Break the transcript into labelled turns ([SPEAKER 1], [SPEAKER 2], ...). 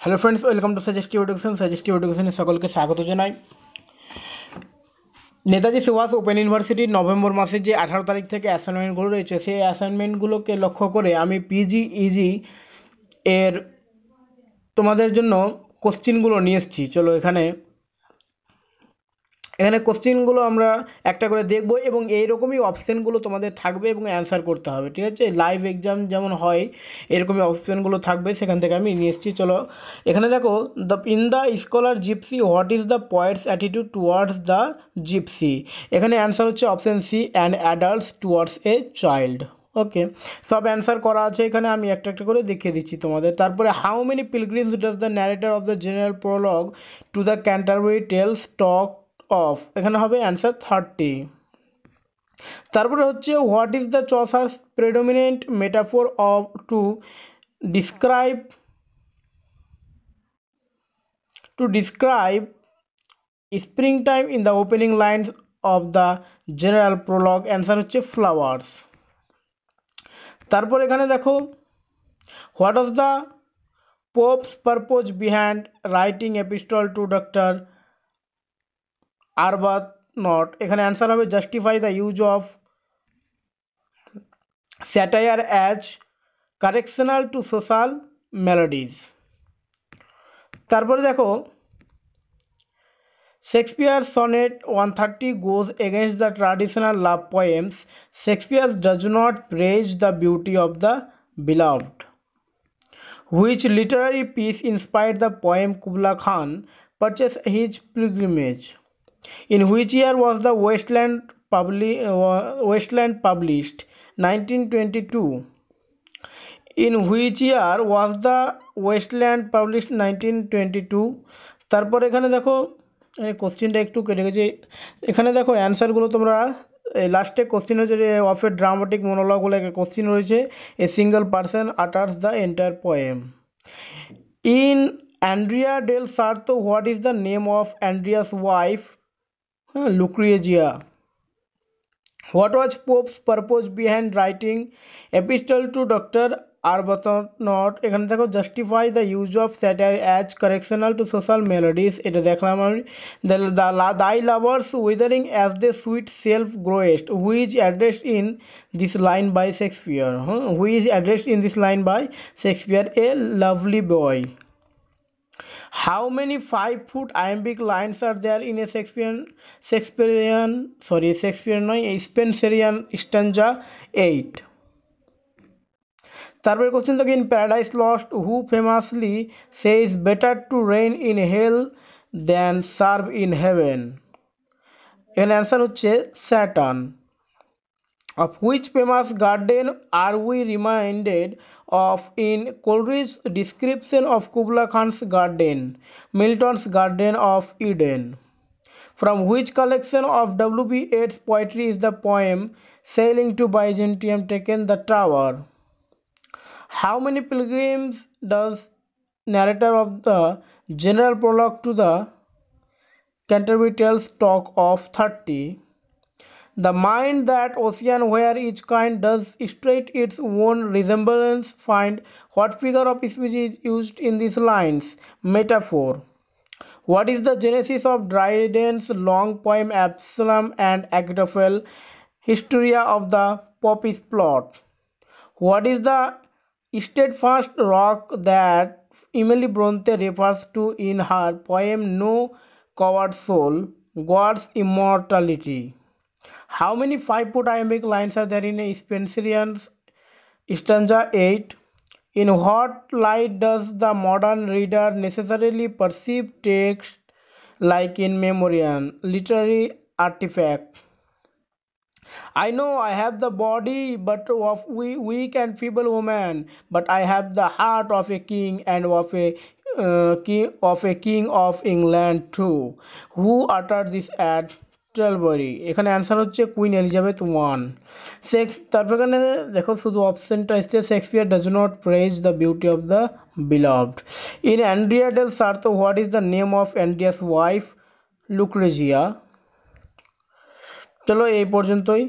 [SPEAKER 1] Hello friends, welcome to suggestive education. সাজেস্টিভ এডুকেশনে সকলকে স্বাগত জানাই। নেতাজি সুভাষ ওপেন ইউনিভার্সিটির নভেম্বর মাসের যে 18 তারিখ থেকে অ্যাসাইনমেন্টগুলো রয়েছে, সেই অ্যাসাইনমেন্টগুলোকে লক্ষ্য করে আমি পিজি ইজি এর তোমাদের জন্য কোশ্চিনগুলো নিয়ে এসেছি। চলো এখানে কোশ্চিনগুলো আমরা একটা করে দেখব এবং এইরকমই অপশানগুলো তোমাদের থাকবে এবং অ্যান্সার করতে হবে, ঠিক আছে? লাইভ এক্সাম যেমন হয় এরকমই অপশানগুলো থাকবে, সেখান থেকে আমি নিয়ে এসেছি। চলো এখানে দেখো, in the Scholar Gipsy what is the poet's attitude towards the gipsy. এখানে অ্যান্সার হচ্ছে option C, and adults towards a child. Okay, সব অ্যান্সার করা আছে এখানে, আমি একটা একটা করে দেখিয়ে দিচ্ছি তোমাদের। তারপরে how many pilgrims does the narrator of the General Prologue to the Canterbury Tales talk of, এখানে হবে অ্যান্সার 30। তারপরে হচ্ছে what is the Chaucer's predominant metaphor of to describe spring time in the opening lines of the General Prologue, answer হচ্ছে flowers. তারপর এখানে দেখো, what was the Pope's purpose behind writing Epistle to Doctor Arbuthnot, এখানে answer হবে justify the use of satire as correctional to social melodies. তারপরে দেখো, Shakespeare sonnet 130 goes against the traditional love poems. Shakespeare does not praise the beauty of the beloved. Which literary piece inspired the poem Kubla Khan purchased his pilgrimage? In which year was the Wasteland published? 1922. In which year was the Wasteland published? 1922. তারপর এখানে দেখো, কোশ্চেনটা একটু কেটে গেছে। এখানে দেখো অ্যান্সারগুলো তোমরা লাস্টে কোশ্চেন হচ্ছে অফ এ ড্রামাটিক মনোলগ বলে একটা কোশ্চেন রয়েছে, a single person utters the entire poem. In Andrea del Sarto what is the name of Andrea's wife? Lucrezia. What was Pope's purpose behind writing Epistle to Doctor Arbuthnot, এখানে দেখো justify the use of satire as correctional to social melodies, এটা দেখলাম আমি। Thy lovers withering as the sweet self growest, who's addressed in this line by Shakespeare, who's addressed in this line by Shakespeare, a lovely boy. How many 5-foot iambic lines are there in a Shakespearean stanza 8? তারপরে question থাকে, in Paradise Lost who famously says better to reign in hell than serve in heaven, এখানে answer হচ্ছে Satan. Of which famous garden are we reminded of in Coleridge's description of Kubla Khan's garden? Milton's Garden of Eden. From which collection of W.B. Yeats' poetry is the poem Sailing to Byzantium taken? The Tower. How many pilgrims does narrator of the general prologue to the Canterbury Tales talk of? 30. The mind that ocean where each kind does straight its own resemblance find. What figure of speech is used in these lines? Metaphor. What is the genesis of Dryden's long poem Absalom and Achitophel? Hysteria of the Popish plot. What is the steadfast rock that Emily Bronte refers to in her poem No Coward Soul? God's immortality. How many 5-foot iambic lines are there in a Spenserian stanza 8? In what light does the modern reader necessarily perceive text like in memoriam, literary artifact? I know I have the body but of weak and feeble woman, but I have the heart of a king and of a king of England too. Who uttered this at টেলবরি? এখানে answer হচ্ছে queen Elizabeth 1। তারপর এখানে দেখো শুধু অপশনটা এসছে, Shakespeare does not praise the beauty of the beloved. In Andrea del Sarto what is the name of Andrea's wife? Lucrezia. চলো এই পর্যন্তই।